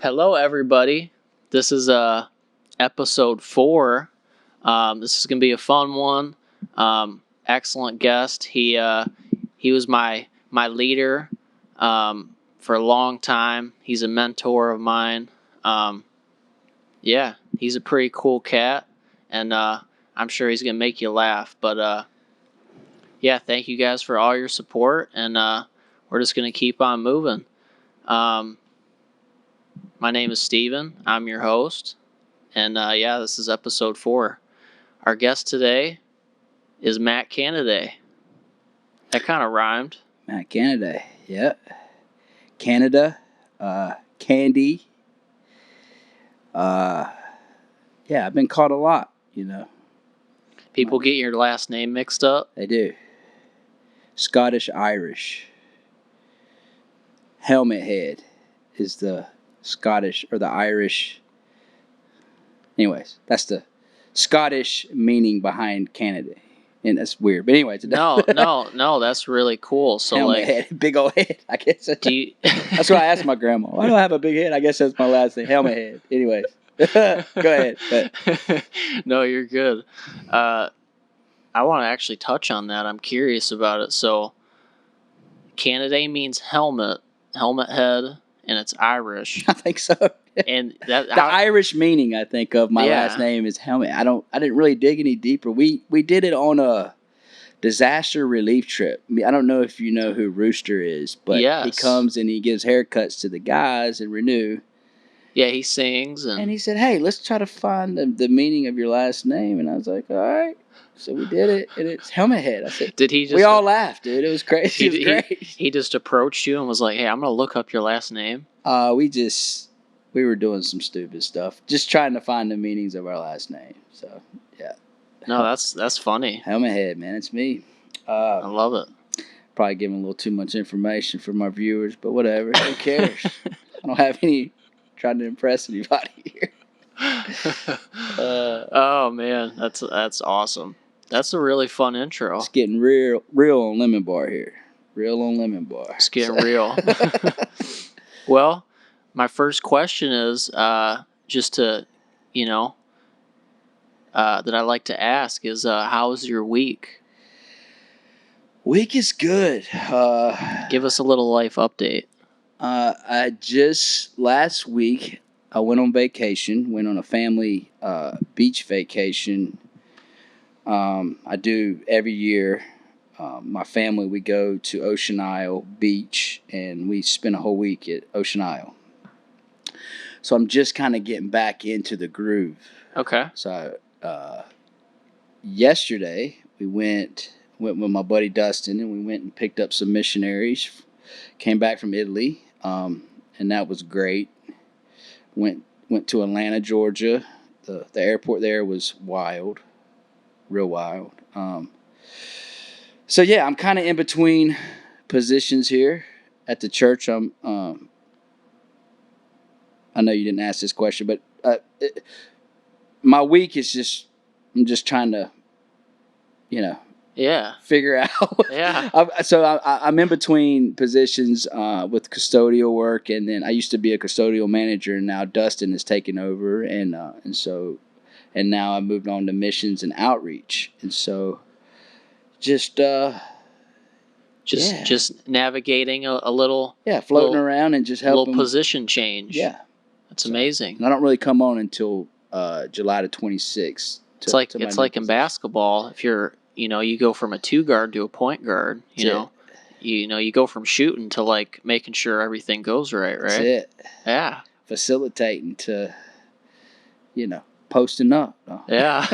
Hello, everybody. This is episode 4. This is gonna be a fun one. Excellent guest. He was my leader for a long time. He's a mentor of mine. Yeah, he's a pretty cool cat, and I'm sure he's gonna make you laugh. But yeah, thank you guys for all your support, and we're just gonna keep on moving. My name is Steven. I'm your host. And yeah, this is episode 4. Our guest today is Matt Canady. That kind of rhymed. Matt Canady, yeah. Canada, Candy. Yeah, I've been called a lot, People get your last name mixed up. They do. Scottish Irish. Helmet head is the Scottish or the Irish. Anyways, that's the Scottish meaning behind Canada. And that's weird. But anyways. No, that's really cool. So Helmet head, big old head, I guess. That's why I asked my grandma. Why do I have a big head? I guess that's my last name, Helmet head. Anyways. Go ahead. No, you're good. I want to actually touch on that. I'm curious about it. So Canady means helmet head, and it's Irish. I think so. And that the Irish meaning, I think, of my last name is Helmet. I didn't really dig any deeper. We did it on a disaster relief trip. I don't know if you know who Rooster is, but he comes and he gives haircuts to the guys in Renew. Yeah, he sings. And he said, hey, let's try to find the meaning of your last name. And I was like, all right. So we did it, and it's Helmet Head. I said, did he just? We all laughed, dude. It was crazy. It was great. He just approached you and was like, hey, I'm going to look up your last name. We were doing some stupid stuff, just trying to find the meanings of our last name. So, yeah. No, that's funny. Helmet Head, man. It's me. I love it. Probably giving a little too much information for my viewers, but whatever. Who cares? I don't have any trying to impress anybody here. Oh, man. That's awesome. That's a really fun intro. It's getting real on Lemon Bar here. Real on Lemon Bar. It's getting real. Well, my first question is just to, that I like to ask is, how was your week? Week is good. Give us a little life update. Last week, I went on vacation, went on a family beach vacation. I do every year. My family, we go to Ocean Isle Beach, and we spend a whole week at Ocean Isle. So I'm just kind of getting back into the groove. Okay. So yesterday, we went with my buddy Dustin, and we went and picked up some missionaries. Came back from Italy, and that was great. Went to Atlanta, Georgia. The airport there was wild. Real wild. So yeah, I'm kind of in between positions here at the church. I know you didn't ask this question, but my week is just, I'm just trying to, figure out. Yeah. I'm in between positions with custodial work, and then I used to be a custodial manager, and now Dustin is taking over, and now I moved on to missions and outreach, and so just navigating a little, floating around and just helping. A little position change. Yeah, that's amazing. And I don't really come on until July the 26th. It's like in basketball. If you're you go from a 2 guard to a point guard. You go from shooting to like making sure everything goes right. That's it. Yeah. Facilitating to, posting up. Oh. Yeah.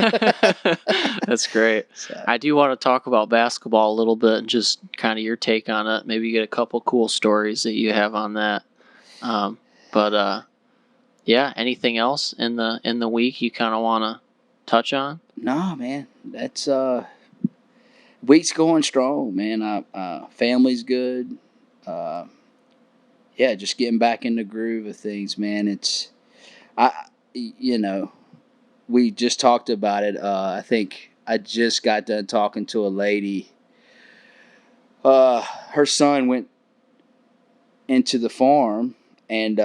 That's great. So, I do want to talk about basketball a little bit and just kind of your take on it. Maybe you get a couple cool stories that you have on that. Yeah. Anything else in the week you kind of want to touch on? No, man. That's week's going strong, man. Family's good. Just getting back in the groove of things, man. We just talked about it. I think I just got done talking to a lady. Her son went into the farm, and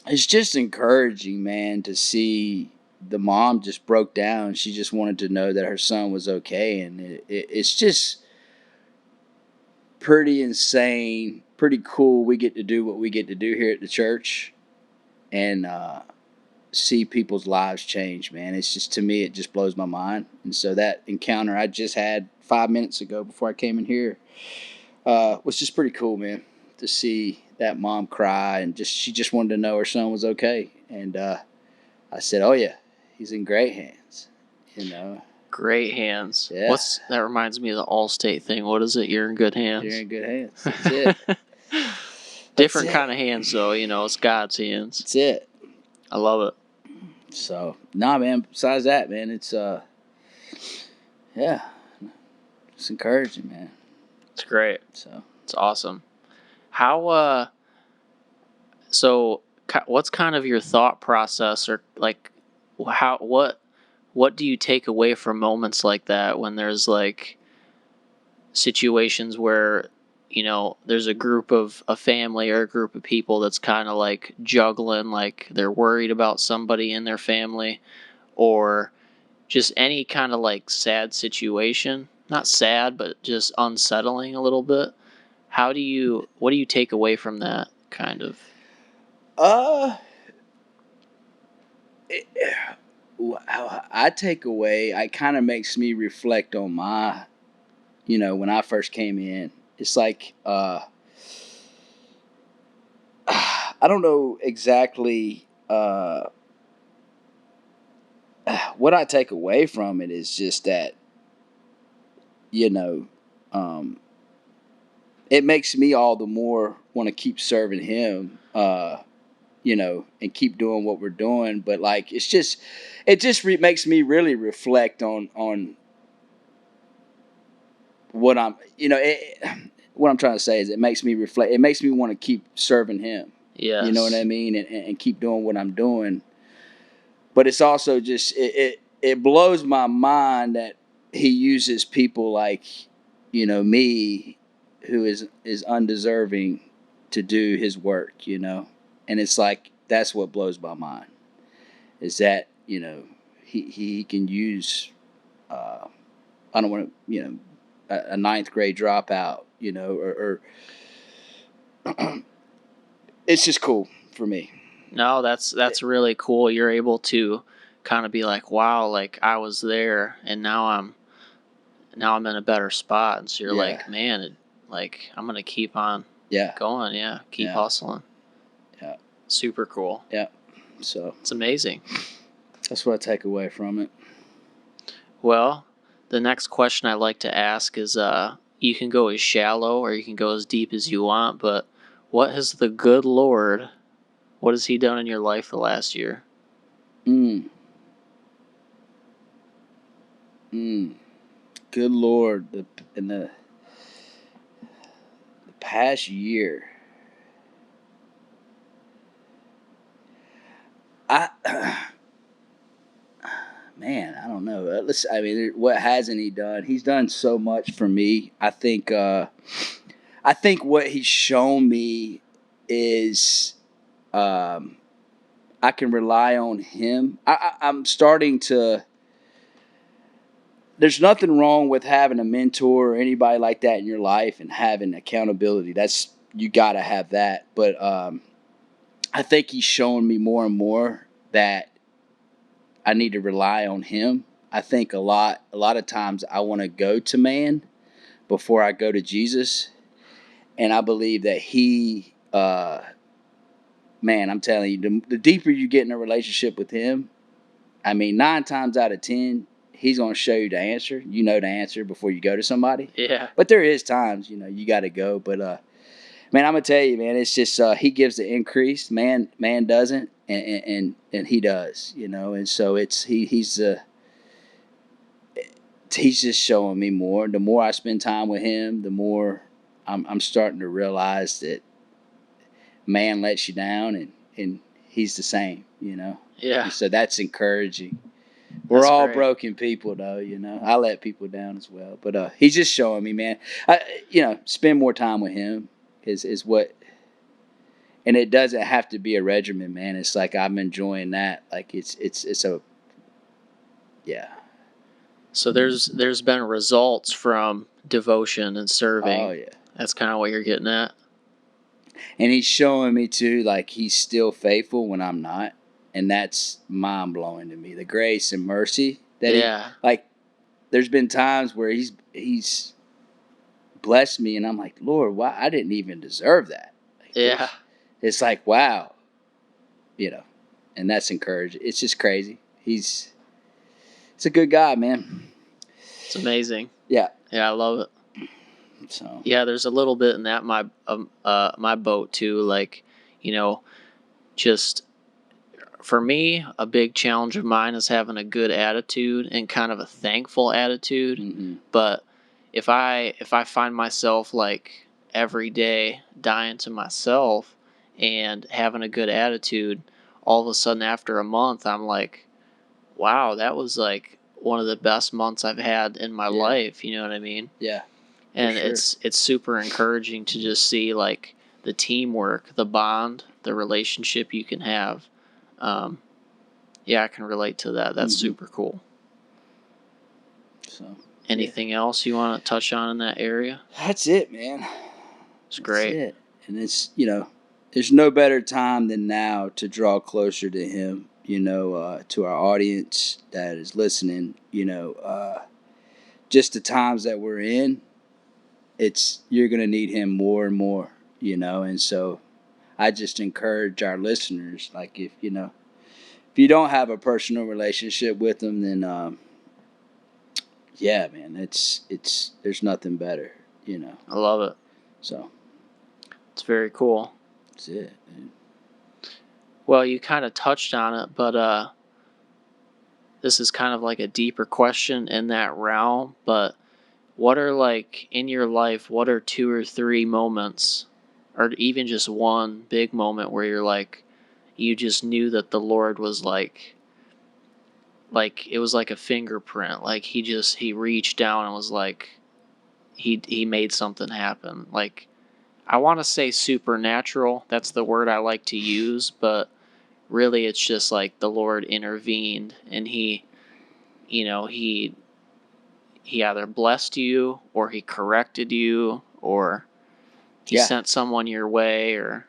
it's just encouraging, man, to see the mom just broke down. She just wanted to know that her son was okay, and it's just pretty insane, pretty cool. We get to do what we get to do here at the church, and see people's lives change, man. It's just, to me, it just blows my mind. And so that encounter I just had 5 minutes ago before I came in here was just pretty cool, man, to see that mom cry, and she just wanted to know her son was okay. And I said, "Oh yeah, he's in great hands." You know. Great hands. Yeah. That reminds me of the Allstate thing. What is it? You're in good hands. You're in good hands. That's it. Different kind of hands, though. It's God's hands. That's it. I love it. So, nah, man. Besides that, man, it's yeah, it's encouraging, man. It's great. So it's awesome. How so what's kind of your thought process, or like what do you take away from moments like that when there's like situations where there's a group of a family or a group of people that's kind of like juggling, like they're worried about somebody in their family, or just any kind of like sad situation, not sad but just unsettling a little bit? What do you take away from that kind of? It, I take away, it kind of makes me reflect on my, when I first came in. It's like I don't know exactly what I take away from it is just that, um, it makes me all the more want to keep serving him, and keep doing what we're doing. But like, it just makes me really reflect on what what I'm trying to say is it makes me reflect. It makes me want to keep serving him. Yes. You know what I mean? And keep doing what I'm doing. But it's also just, it blows my mind that he uses people like, me, who is undeserving, to do his work, And it's like, that's what blows my mind, is that, he can use, I don't want to, a ninth grade dropout, or it's just cool for me. No, that's really cool. You're able to kind of be like, wow, like I was there, and now I'm in a better spot, and so you're like, man, like I'm gonna keep on going, keep hustling. Yeah, super cool. Yeah, so it's amazing. That's what I take away from it. Well, the next question I like to ask is, you can go as shallow or you can go as deep as you want, but what has the good Lord, what has he done in your life the last year? Good Lord, in the past year, man, I don't know. What hasn't he done? He's done so much for me. I think what he's shown me is, I can rely on him. I'm starting to. There's nothing wrong with having a mentor or anybody like that in your life and having accountability. You got to have that. But I think he's showing me more and more that I need to rely on him. I think a lot of times I want to go to man before I go to Jesus. And I believe that he, man, I'm telling you, the deeper you get in a relationship with him, 9 times out of 10, he's going to show you the answer. You know the answer before you go to somebody. Yeah. But there is times, you got to go. But, man, I'm going to tell you, man, it's just, he gives the increase. Man doesn't, and he does, And so he's just showing me more. The more I spend time with him, the more I'm starting to realize that man lets you down, and he's the same, Yeah. And so that's encouraging. We're all broken people, though, I let people down as well. But he's just showing me, man. Spend more time with him is what and it doesn't have to be a regimen, man. It's like I'm enjoying that. Like it's a yeah. So there's been results from devotion and serving. Oh yeah. That's kind of what you're getting at. And he's showing me too, like he's still faithful when I'm not, and that's mind blowing to me. The grace and mercy that Yeah. he like. There's been times where he's blessed me, and I'm like, Lord, why I didn't even deserve that. Like, Yeah. it's like wow, and that's encouraging. It's just crazy. He's a good guy, man. It's amazing. Yeah. Yeah, I love it. So yeah, there's a little bit in that my boat too. Like, just for me, a big challenge of mine is having a good attitude and kind of a thankful attitude. mm-hmm. But if I find myself like every day dying to myself and having a good attitude, all of a sudden after a month, I'm like, wow, that was like one of the best months I've had in my life. You know what I mean? Yeah. And sure. it's super encouraging to just see like the teamwork, the bond, the relationship you can have. Yeah, I can relate to that. That's super cool. So anything else you want to touch on in that area? That's it, man. It's great. That's it. And it's there's no better time than now to draw closer to him. To our audience that is listening. Just the times that we're in, you're gonna need him more and more. And so I just encourage our listeners, like if you don't have a personal relationship with him, then yeah, man, it's there's nothing better. I love it. So it's very cool. That's it, man. Well, you kind of touched on it, but this is kind of like a deeper question in that realm. But what are, like, in your life, what are 2 or 3 moments, or even just one big moment where you're like, you just knew that the Lord was like it was like a fingerprint, like he reached down and was like, he made something happen. Like, I want to say supernatural, that's the word I like to use, but really it's just like the Lord intervened and he either blessed you or he corrected you or he sent someone your way. Or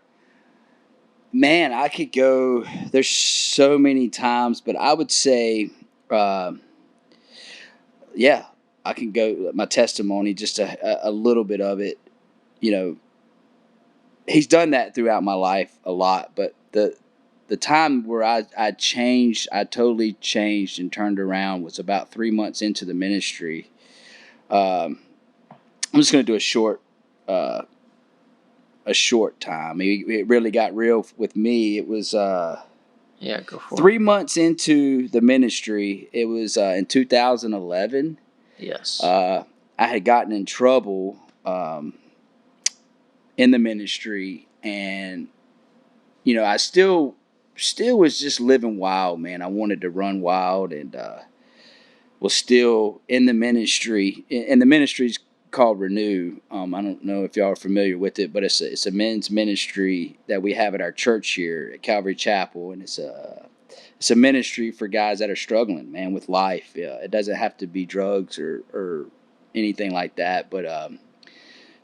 man, I could go, there's so many times, but I would say I can go my testimony, just a little bit of it. He's done that throughout my life a lot, but the time where I changed, I totally changed and turned around, was about 3 months into the ministry. I'm just going to do a short time. It really got real with me. It was go for 3 months into the ministry. It was in 2011. Yes. I had gotten in trouble in the ministry, and I still was just living wild, man. I wanted to run wild, and was still in the ministry. And the ministry is called Renew. I don't know if y'all are familiar with it, but it's a men's ministry that we have at our church here at Calvary Chapel, and it's a ministry for guys that are struggling, man, with life. It doesn't have to be drugs or anything like that, but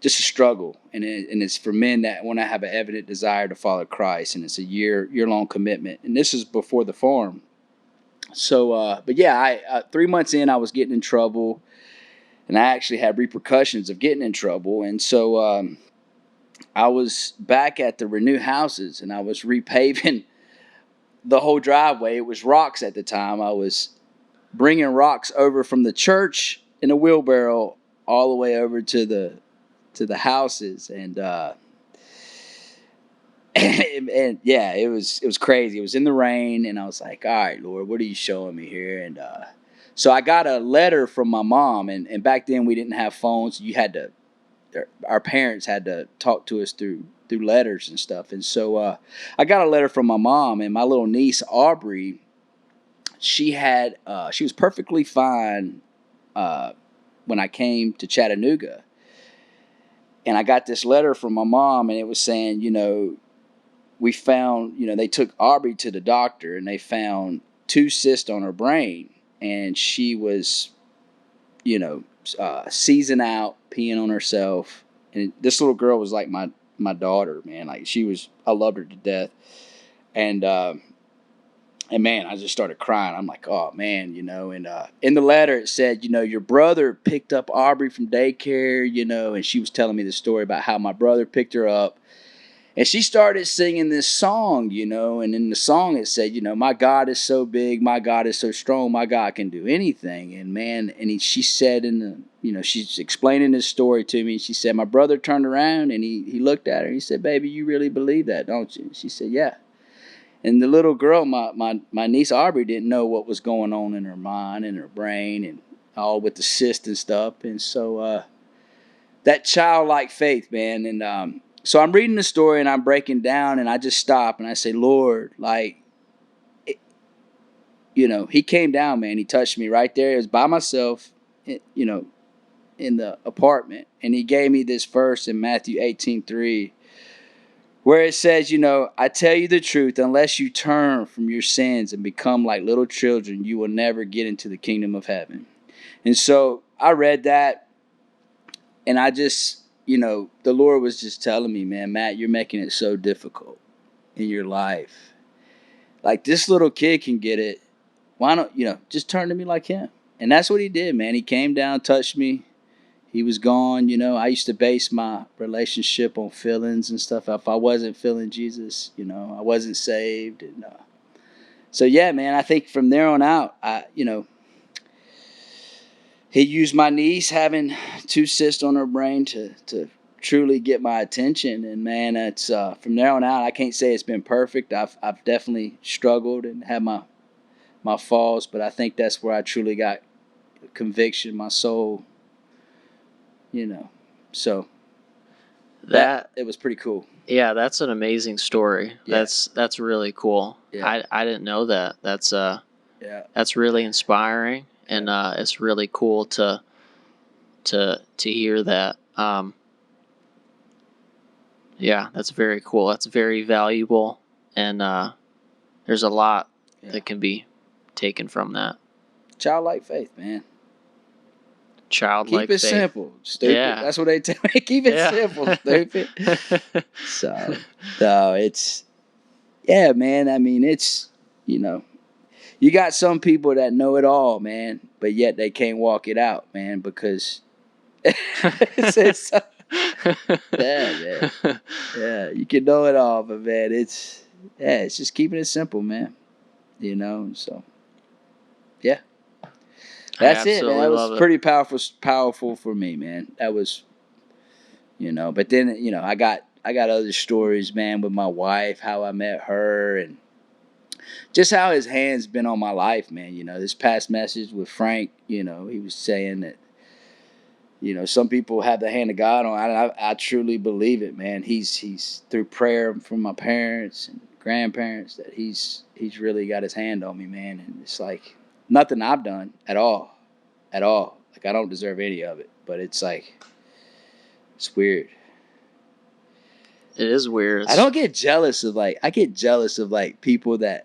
just a struggle, and it's for men that want to have an evident desire to follow Christ, and it's a year-long commitment. And this is before the farm. So, but yeah, I 3 months in, I was getting in trouble, and I actually had repercussions of getting in trouble. And so I was back at the Renew houses, and I was repaving the whole driveway. It was rocks at the time. I was bringing rocks over from the church in a wheelbarrow all the way over to the houses, and and yeah, it was crazy. It was in the rain, and I was like, all right, Lord, what are you showing me here? And so I got a letter from my mom, and back then we didn't have phones. Our parents had to talk to us through letters and stuff. And so I got a letter from my mom, and my little niece Aubrey, she was perfectly fine when I came to Chattanooga. And I got this letter from my mom, and it was saying, we found, they took Aubrey to the doctor and they found 2 cysts on her brain, and she was, seizing out, peeing on herself. And this little girl was like my daughter, man. Like I loved her to death. And and man, I just started crying. I'm like, oh man, And in the letter it said, your brother picked up Aubrey from daycare, and she was telling me the story about how my brother picked her up. And she started singing this song, and in the song it said, my God is so big, my God is so strong, my God can do anything. And man, she said she's explaining this story to me. She said, my brother turned around and he looked at her. He said, baby, you really believe that, don't you? She said, yeah. And the little girl, my niece Aubrey, didn't know what was going on in her mind and her brain and all with the cyst and stuff. And so that childlike faith, man. And so I'm reading the story and I'm breaking down and I just stop and I say, Lord, he came down, man. He touched me right there. It was by myself, in the apartment. And he gave me this verse in Matthew 18:3. Where it says, I tell you the truth, unless you turn from your sins and become like little children, you will never get into the kingdom of heaven. And so I read that, and I just, the Lord was just telling me, man, Matt, you're making it so difficult in your life. Like, this little kid can get it. Why don't, just turn to me like him? And that's what he did, man. He came down, touched me. He was gone, I used to base my relationship on feelings and stuff. If I wasn't feeling Jesus, I wasn't saved. And so, yeah, man, I think from there on out, he used my niece having 2 cysts on her brain to truly get my attention. And, man, it's from there on out, I can't say it's been perfect. I've definitely struggled and had my falls, but I think that's where I truly got conviction, my soul. So that it was pretty cool. Yeah, that's an amazing story. Yeah. That's really cool. Yeah. I didn't know that. Yeah. That's really inspiring, and it's really cool to hear that. Yeah, that's very cool. That's very valuable, and there's a lot that can be taken from that. Childlike faith, man. Childlike faith. Keep it simple, stupid. Yeah. That's what they tell me. Keep it simple, stupid. So, no, it's, yeah, man. I mean, it's, you got some people that know it all, man, but yet they can't walk it out, man, because it's yeah, man. Yeah, you can know it all, but man, it's just keeping it simple, man. So yeah. That's it, man. That was pretty powerful for me, man. That was, but then, I got other stories, man, with my wife, how I met her, and just how his hand's been on my life, man. This past message with Frank, he was saying that, some people have the hand of God on. I truly believe it, man. He's through prayer from my parents and grandparents that he's really got his hand on me, man. And it's like nothing I've done at all. Like, I don't deserve any of it, but it's like, it's weird. It is weird. I don't get jealous of I get jealous of people that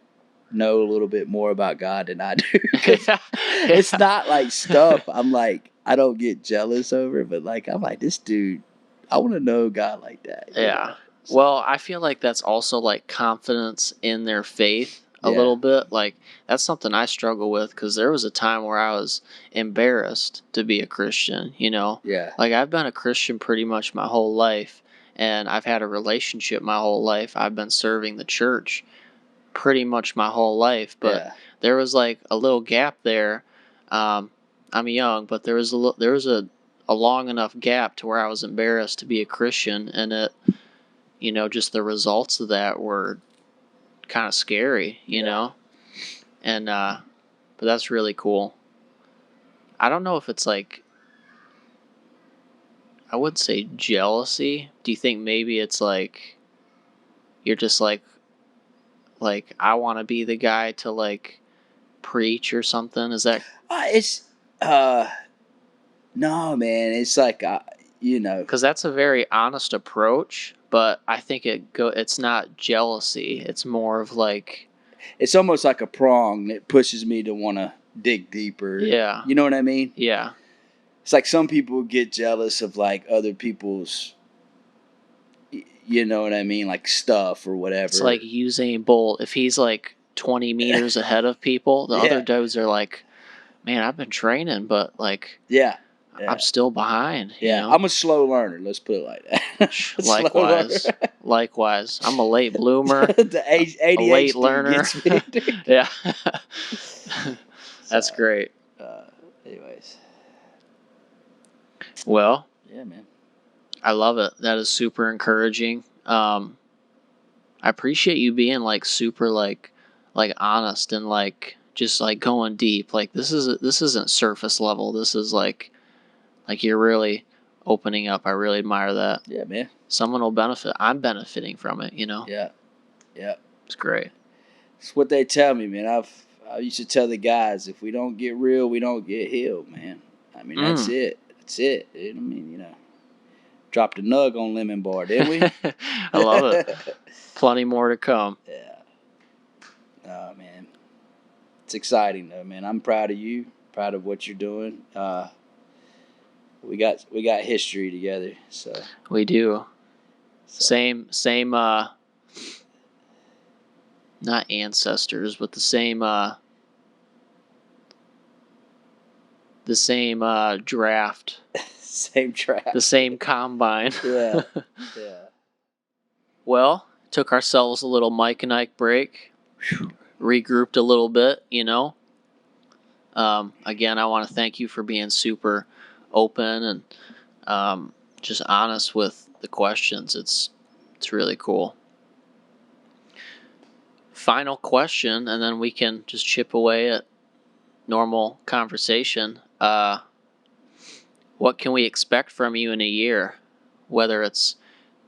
know a little bit more about God than I do. It's not like stuff I'm like, I don't get jealous over, but I'm like, this dude, I want to know God like that. Yeah. So, well, I feel like that's also like confidence in their faith a little bit. Like, that's something I struggle with, because there was a time where I was embarrassed to be a Christian, Yeah. Like, I've been a Christian pretty much my whole life, and I've had a relationship my whole life. I've been serving the church pretty much my whole life, but there was like a little gap there. I'm young, but there was a long enough gap to where I was embarrassed to be a Christian, and it, just the results of that were kind of scary, and but that's really cool. I don't know if it's like, I would say jealousy. Do you think maybe it's like you're just like I want to be the guy to like preach or something? Is that it's no, man, it's like because that's a very honest approach, but I think it's not jealousy. It's more of like, it's almost like a prong that pushes me to want to dig deeper. Yeah. You know what I mean? Yeah. It's like some people get jealous of like other people's, you know what I mean, like stuff or whatever. It's like Usain Bolt. If he's like 20 meters ahead of people, the other dudes are like, man, I've been training, but like, yeah. I'm still behind. Yeah, you know? I'm a slow learner. Let's put it like that. Likewise. I'm a late bloomer. The ADHD a late learner. Gets me. Yeah. That's great. Anyways. Well. Yeah, man. I love it. That is super encouraging. I appreciate you being like super like honest and like just like going deep. Like this isn't surface level. This is like you're really opening up. I really admire that. Yeah, man. Someone will benefit. I'm benefiting from it, you know? Yeah. Yeah. It's great. It's what they tell me, man. I used to tell the guys, if we don't get real, we don't get healed, man. I mean, that's it. That's it. I mean, you know, dropped a nug on Lemon Bar, didn't we? I love it. Plenty more to come. Yeah. Oh, man. It's exciting, though, man. I'm proud of you. Proud of what you're doing. We got history together, so we do. Same not ancestors, but the same draft. Same draft. The same combine. Yeah. Yeah. Well, took ourselves a little Mike and Ike break. Regrouped a little bit, you know. Again, I want to thank you for being super open and just honest with the questions. It's really cool. Final question, and then we can just chip away at normal conversation. What can we expect from you in a year? Whether it's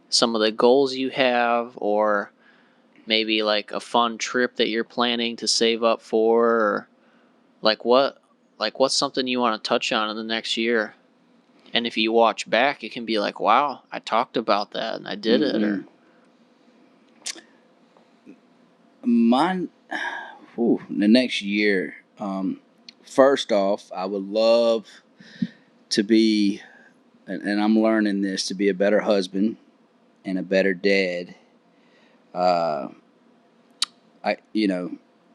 some of the goals you have, or maybe like a fun trip that you're planning to save up for, or what's something you want to touch on in the next year? And if you watch back, it can be like, wow, I talked about that and I did it. Or mine, the next year. First off, I would love to be, and I'm learning this, to be a better husband and a better dad.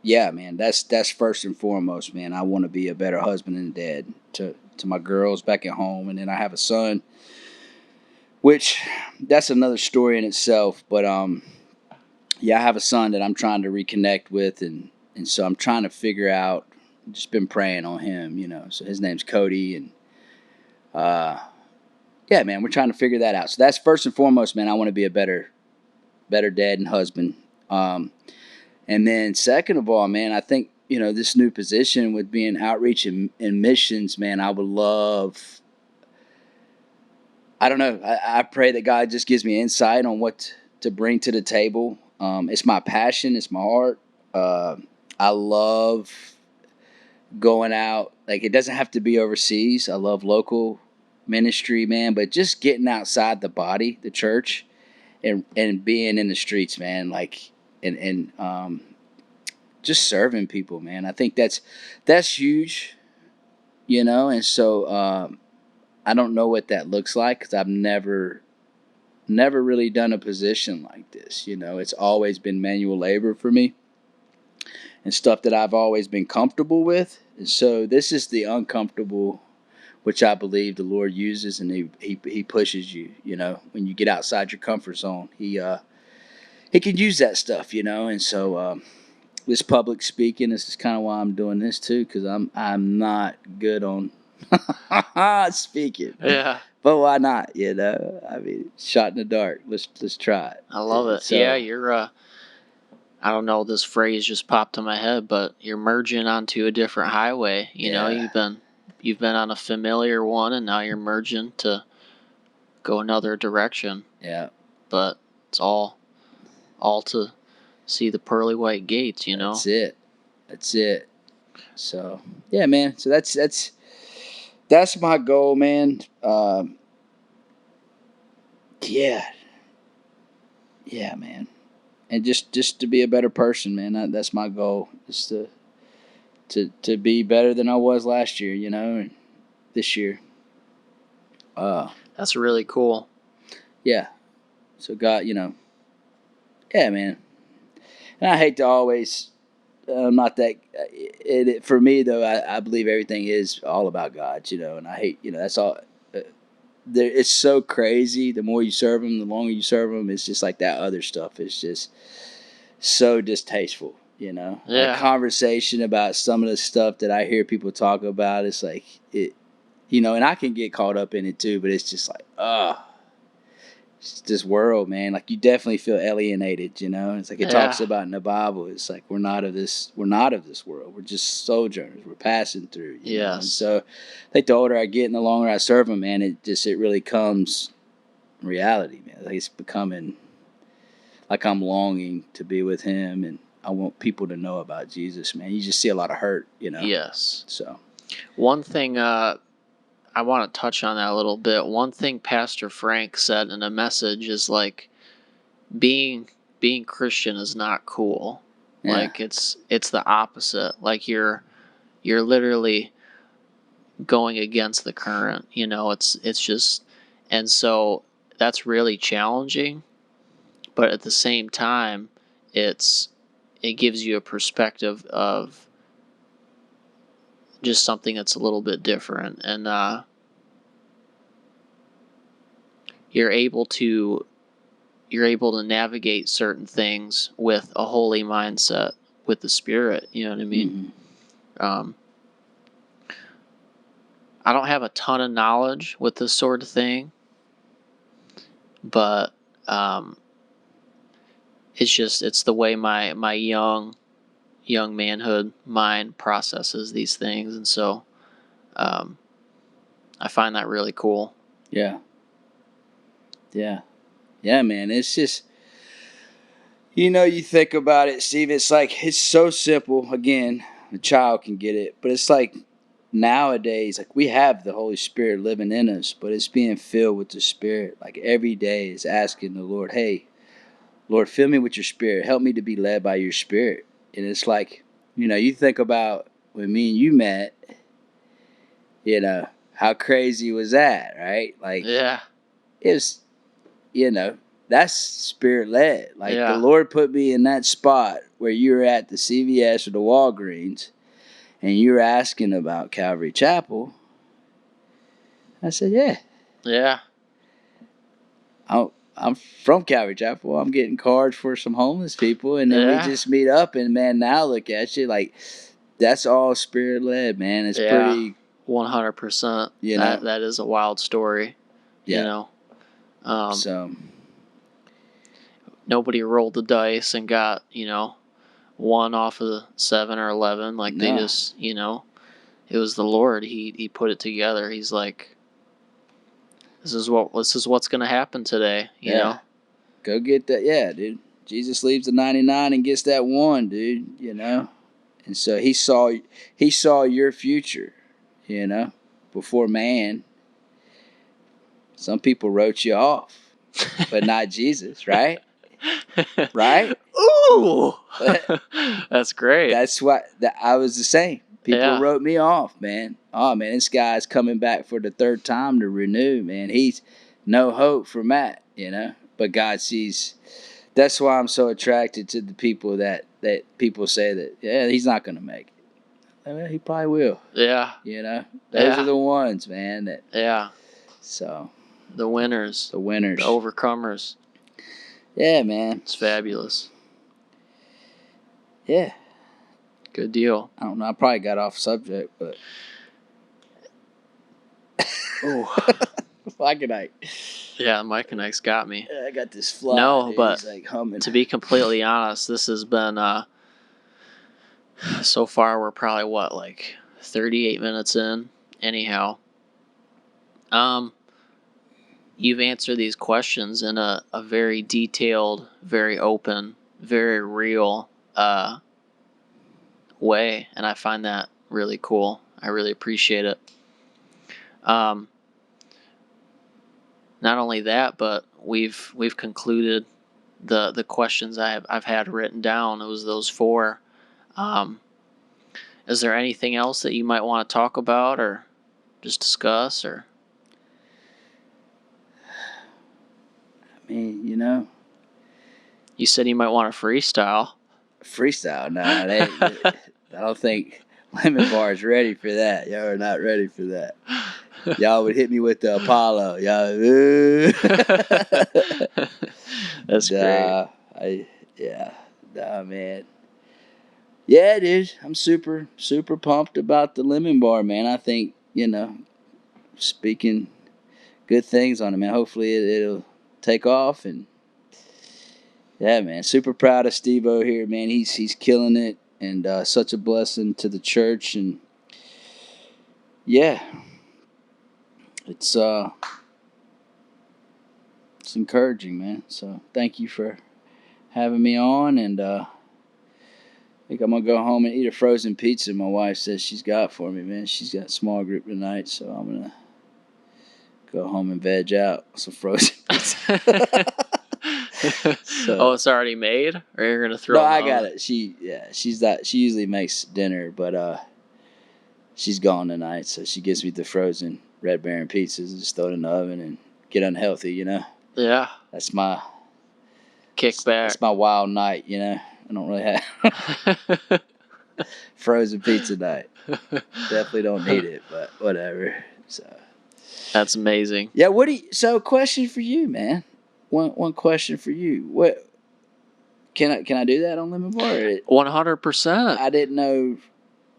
Yeah, man, that's first and foremost, man. I want to be a better husband and dad to my girls back at home, and then I have a son, which that's another story in itself. But yeah, I have a son that I'm trying to reconnect with, and so I'm trying to figure out. Just been praying on him, you know. So his name's Cody, and yeah, man, we're trying to figure that out. So that's first and foremost, man. I want to be a better dad and husband. And then second of all, man, I think, you know, this new position with being outreach and missions, man, I would love, I don't know, I pray that God just gives me insight on what to bring to the table. It's my passion. It's my heart. I love going out. Like, it doesn't have to be overseas. I love local ministry, man, but just getting outside the body, the church, and being in the streets, man, like, and just serving people, man. I think that's huge, you know. And so I don't know what that looks like, because I've never really done a position like this, you know. It's always been manual labor for me and stuff that I've always been comfortable with. And so this is the uncomfortable, which I believe the Lord uses, and he pushes you, you know, when you get outside your comfort zone. He can use that stuff, you know. And so this public speaking, this is kind of why I'm doing this too, because I'm not good on speaking. Yeah. But why not? You know, I mean, shot in the dark. Let's try it. I love it. So, yeah, you're. I don't know. This phrase just popped in my head, but you're merging onto a different highway. You know, you've been on a familiar one, and now you're merging to go another direction. Yeah. But it's all to see the pearly white gates. You know. That's it. So yeah, man. So that's my goal, man. Yeah. yeah, man. And just to be a better person, man. That's my goal. Is to be better than I was last year, and this year. That's really cool. Yeah. So God, yeah, man. And I hate to always. I'm not that. For me though, I believe everything is all about God, and I hate, that's all. It's so crazy. The more you serve Him, the longer you serve Him, it's just like that other stuff. It's just so distasteful, Like Yeah. conversation about some of the stuff that I hear people talk about. It's like it, and I can get caught up in it too. But it's just like, it's this world, man. Like you definitely feel alienated, It's like it talks Yeah. about in the Bible. It's like we're not of this world. We're just sojourners. We're passing through, And Yes. so I think the older I get and the longer I serve Him, man, it really comes reality, man. Like it's becoming like I'm longing to be with Him, and I want people to know about Jesus, man. You just see a lot of hurt, Yes. So One thing I want to touch on that a little bit. One thing Pastor Frank said in a message is like being Christian is not cool. yeah, Like it's the opposite. Like you're literally going against the current. It's just, and so that's really challenging. But at the same time, it gives you a perspective of just something that's a little bit different, and you're able to navigate certain things with a holy mindset, with the Spirit. You know what I mean? mm-hmm. I don't have a ton of knowledge with this sort of thing, but it's the way my young manhood mind processes these things, and so I find that really cool. Yeah, man. It's just. You think about it, Steve, it's like, it's so simple. Again, a child can get it, but it's like nowadays, like we have the Holy Spirit living in us, but it's being filled with the Spirit. Like every day is asking the Lord, hey, Lord, fill me with your Spirit. Help me to be led by your Spirit. And it's like, you think about when me and you met, how crazy was that, right? Like, Yeah. it was, that's Spirit led. Like the Yeah. Lord put me in that spot where you were at the CVS or the Walgreens and you were asking about Calvary Chapel. I said, yeah. Yeah. I'm from Calvary Chapel. I'm getting cards for some homeless people, and then we Yeah. just meet up. And man, now look at you, like that's all Spirit led, man. It's pretty, 100%. That is a wild story. Yeah. So nobody rolled the dice and got one off of the 7 or 11. Like they just it was the Lord. He put it together. He's like, this is what's gonna happen today. You know. Go get that, yeah, dude. Jesus leaves the 99 and gets that one, dude. And so he saw your future, before man. Some people wrote you off, but not Jesus, right? Right? Ooh, that's great. That's what I was the same. People wrote me off, man. Oh man, this guy's coming back for the third time to renew, man. He's no hope for Matt, But God sees. That's why I'm so attracted to the people that people say that, yeah, he's not going to make it. I mean, he probably will. Yeah. Those are the ones, man. So. The winners. The winners. The overcomers. Yeah, man. It's fabulous. Yeah. Good deal. I don't know. I probably got off subject, but. Oh. Why can I? Yeah, Mike Connect's got me. I got this fly. No, dude. but he's like humming. To be completely honest, this has been so far we're probably like 38 minutes in. Anyhow, you've answered these questions in a very detailed, very open, very real way, and I find that really cool. I really appreciate it. Not only that, but we've concluded the questions I've had written down. It was those four. Is there anything else that you might want to talk about or just discuss? Or I mean, you know, you said you might want to freestyle. freestyle. Nah, I don't think Lemon Bar is ready for that. Y'all are not ready for that. Y'all would hit me with the Apollo. Y'all. That's great. Nah, man. Yeah, dude. I'm super, super pumped about the Lemon Bar, man. I think, speaking good things on it, man. Hopefully it'll take off, and yeah, man. Super proud of Steve-O here, man. He's killing it, and such a blessing to the church, and yeah, it's encouraging, man. So thank you for having me on, and I think I'm gonna go home and eat a frozen pizza my wife says she's got for me, man. She's got a small group tonight, so I'm gonna go home and veg out some frozen pizza. Oh, it's already made, or you're gonna throw? No, I got it. She usually makes dinner, but she's gone tonight, so she gives me the frozen Red Baron pizzas and just throw it in the oven and get unhealthy, Yeah. That's my kickback. That's my wild night, I don't really have frozen pizza night. Definitely don't need it, but whatever. So that's amazing. Yeah, so question for you, man. One question for you. What can I do that on Lemon Bar? 100%. I didn't know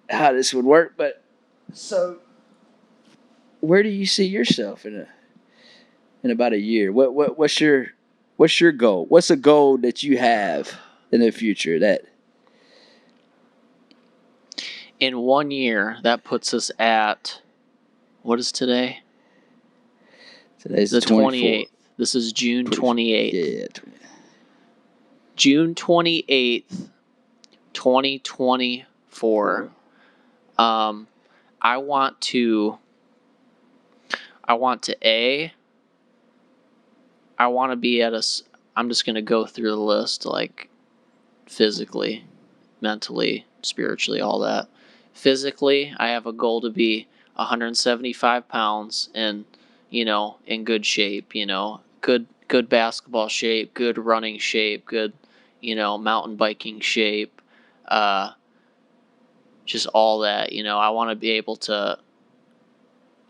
how this would work, but so where do you see yourself in about a year? What's your goal? What's a goal that you have in the future that in 1 year that puts us at, what is today? Today's the 28th. This is June 28th. Yeah. June 28th, 2024. I want to be at I'm just going to go through the list, like physically, mentally, spiritually, all that. Physically, I have a goal to be 175 pounds and, in good shape, good basketball shape, good running shape, good, mountain biking shape, just all that, I want to be able to,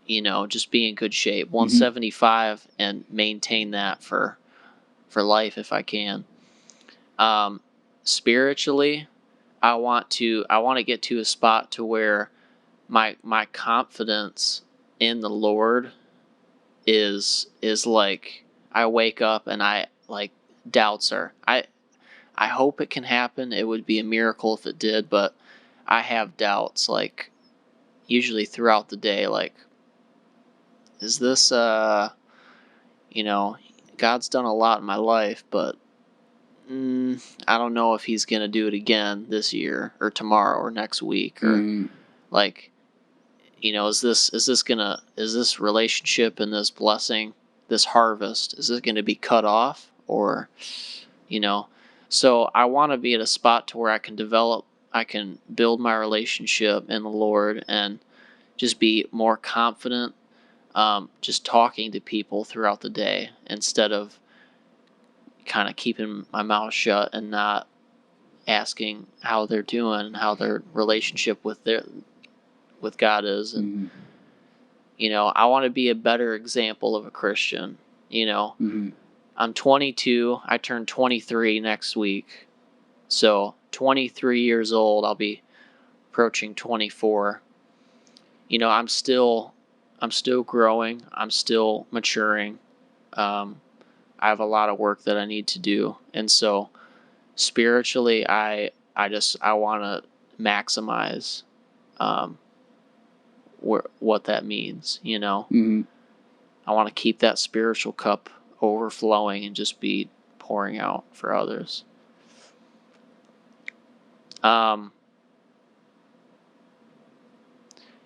just be in good shape. 175 and maintain that for life if I can. Spiritually, I want to get to a spot to where my confidence in the Lord is like, I wake up and I like doubts are. I hope it can happen. It would be a miracle if it did, but I have doubts, like usually throughout the day, like, is this God's done a lot in my life, but I don't know if he's gonna do it again this year or tomorrow or next week, or like, is this relationship and this blessing, this harvest, is it gonna be cut off, or so I want to be at a spot to where I can build my relationship in the Lord and just be more confident, just talking to people throughout the day instead of kind of keeping my mouth shut and not asking how they're doing and how their relationship with God is. And I want to be a better example of a Christian. I'm 22. I turn 23 next week, so 23 years old. I'll be approaching 24. I'm still growing. I'm still maturing. I have a lot of work that I need to do, and so spiritually, I want to maximize what that means. I want to keep that spiritual cup overflowing and just be pouring out for others.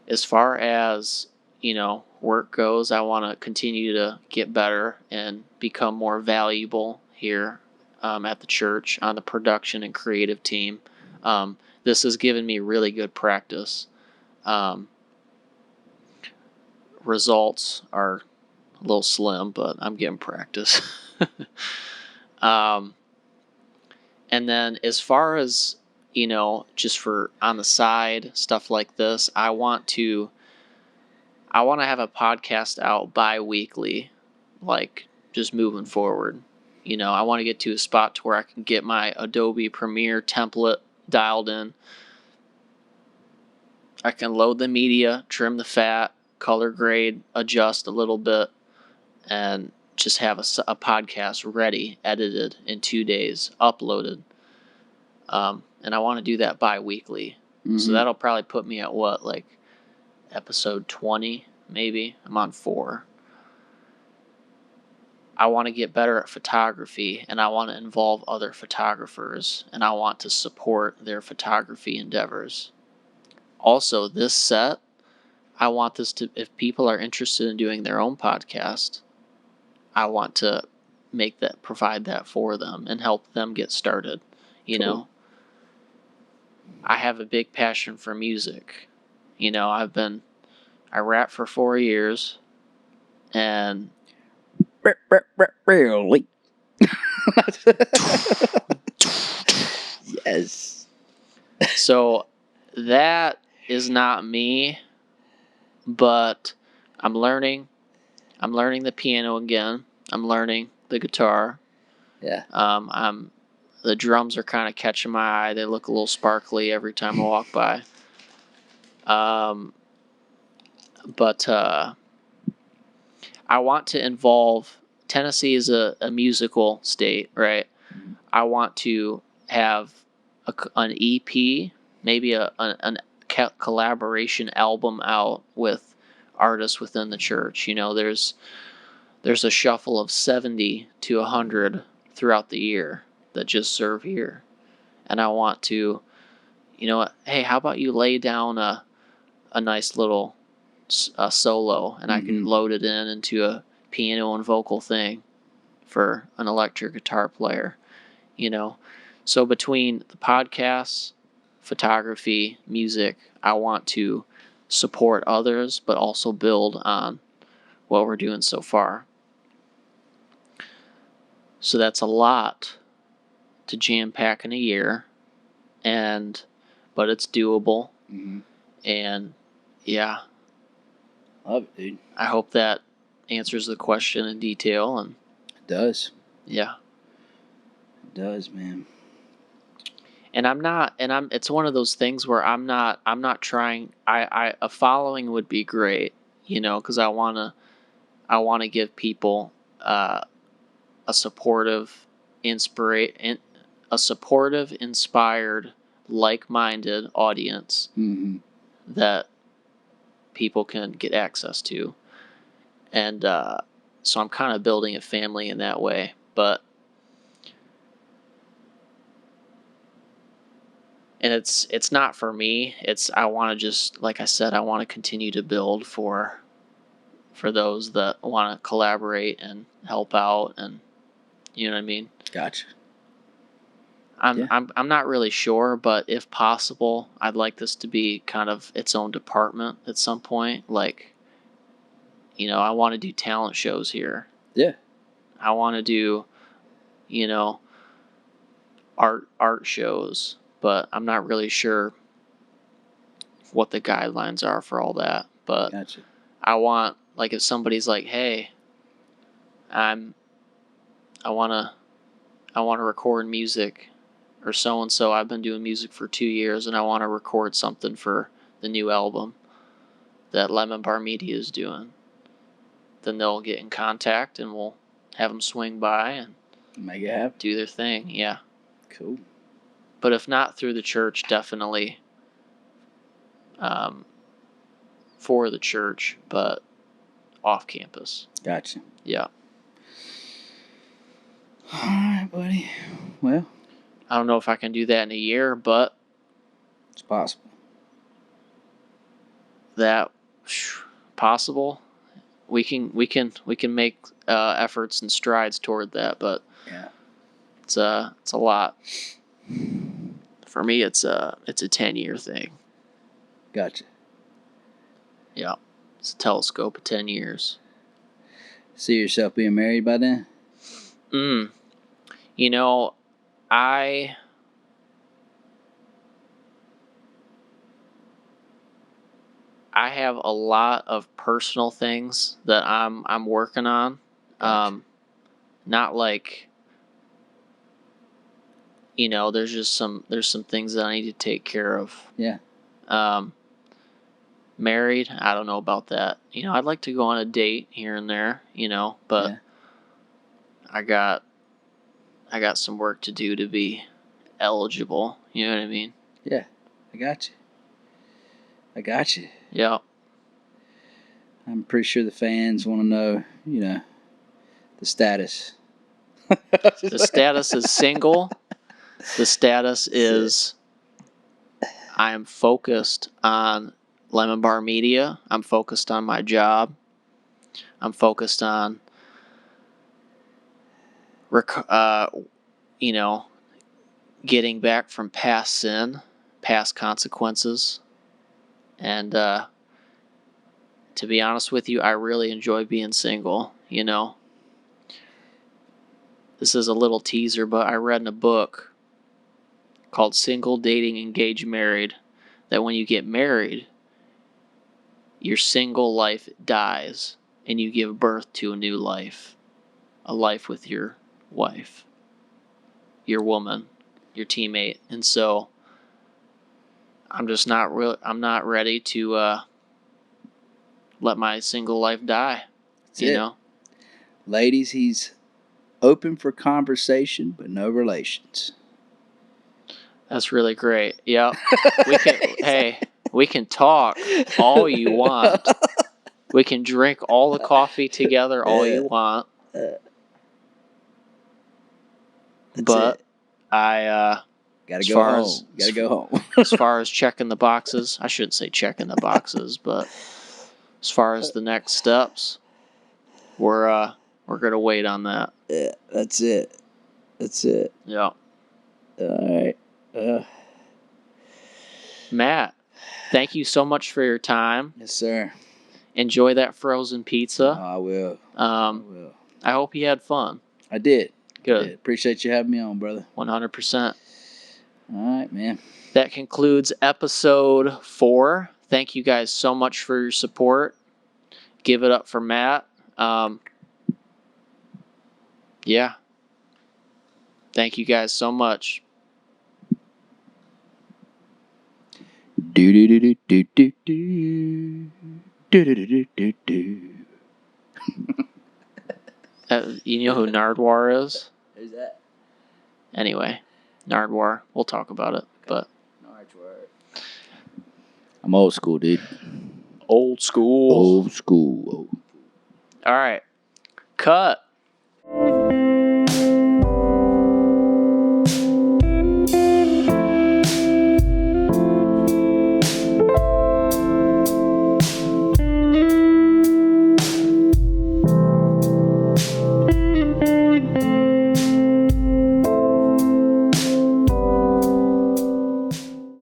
As far as work goes, I want to continue to get better and become more valuable here at the church on the production and creative team. This has given me really good practice. Results are a little slim, but I'm getting practice. And then as far as, just for on the side, stuff like this, I want to have a podcast out bi-weekly, like just moving forward. I want to get to a spot to where I can get my Adobe Premiere template dialed in. I can load the media, trim the fat, color grade, adjust a little bit, and just have a podcast ready, edited in 2 days, uploaded. And I want to do that bi-weekly. Mm-hmm. So that'll probably put me at episode 20, maybe. I'm on 4. I want to get better at photography, and I want to involve other photographers, and I want to support their photography endeavors. Also, this set, I want this to, if people are interested in doing their own podcast, I want to provide that for them and help them get started. Cool. I have a big passion for music. I rap for 4 years, and really? Yes. So that is not me, but I'm learning the piano again. I'm learning the guitar. Yeah. The drums are kind of catching my eye. They look a little sparkly every time I walk by. But I want to involve. Tennessee is a musical state, right? Mm-hmm. I want to have an EP, maybe an collaboration album out with artists within the church. There's a shuffle of 70 to 100 throughout the year that just serve here, and I want to, hey, how about you lay down a nice little solo, and I can load it into a piano and vocal thing for an electric guitar player, So between the podcasts, photography, music, I want to support others, but also build on what we're doing so far. So that's a lot to jam pack in a year, but it's doable. Mm-hmm. And yeah. Love it, dude. I hope that answers the question in detail. And it does. Yeah. It does, man. And it's one of those things where I'm not trying, a following would be great, because I want to give people a supportive, inspired, like-minded audience that people can get access to. And so I'm kind of building a family in that way. But and it's not for me. I want to just, like I said, I want to continue to build for those that want to collaborate and help out, and you know what I mean? Gotcha. I'm not really sure, but if possible, I'd like this to be kind of its own department at some point. Like, I want to do talent shows here. Yeah. I want to do, art shows, but I'm not really sure what the guidelines are for all that. But gotcha. I want, like, if somebody's like, hey, I want to record music, or so and so, I've been doing music for 2 years and I want to record something for the new album that Lemon Bar Media is doing, then they'll get in contact and we'll have them swing by and make it happen. Do their thing. Yeah. Cool. But if not through the church, definitely for the church, but off campus. Gotcha. Yeah. All right, buddy. Well, I don't know if I can do that in a year, but it's possible. That possible. We can make efforts and strides toward that, but yeah, It's a lot. For me, it's a 10-year thing. Gotcha. Yeah, it's a telescope of 10 years. See yourself being married by then? You know, I have a lot of personal things that I'm working on. Gotcha. Not like, there's some things that I need to take care of. Yeah. Married, I don't know about that. I'd like to go on a date here and there, but Yeah. I got some work to do to be eligible. You know what I mean? Yeah. I got you. Yeah. I'm pretty sure the fans want to know, the status. The status is single. The status is I am focused on Lemon Bar Media. I'm focused on my job. I'm focused on, getting back from past sin, past consequences. And to be honest with you, I really enjoy being single. This is a little teaser, but I read in a book called Single, Dating, Engaged, Married that when you get married, your single life dies and you give birth to a new life, a life with your wife, your woman, your teammate. And so I'm just I'm not ready to let my single life die. That's it. Ladies, he's open for conversation, but no relations. That's really great. Yep. We can talk all you want. We can drink all the coffee together all you want. But I gotta go home. As far as checking the boxes, I shouldn't say checking the boxes, but as far as the next steps, we're gonna wait on that. Yeah, that's it. Yeah. All right. Matt, thank you so much for your time. Yes, sir. Enjoy that frozen pizza. I will. I hope you had fun. I did. Good. Appreciate you having me on, brother. 100%. All right, man. That concludes episode 4. Thank you guys so much for your support. Give it up for Matt. Yeah. Thank you guys so much. Do do do do do do do do do do do. You know who Nardwar is? Who's that? Anyway, Nardwar. We'll talk about it. But Nardwar. I'm old school, dude. Old school. Old school. All right. Cut.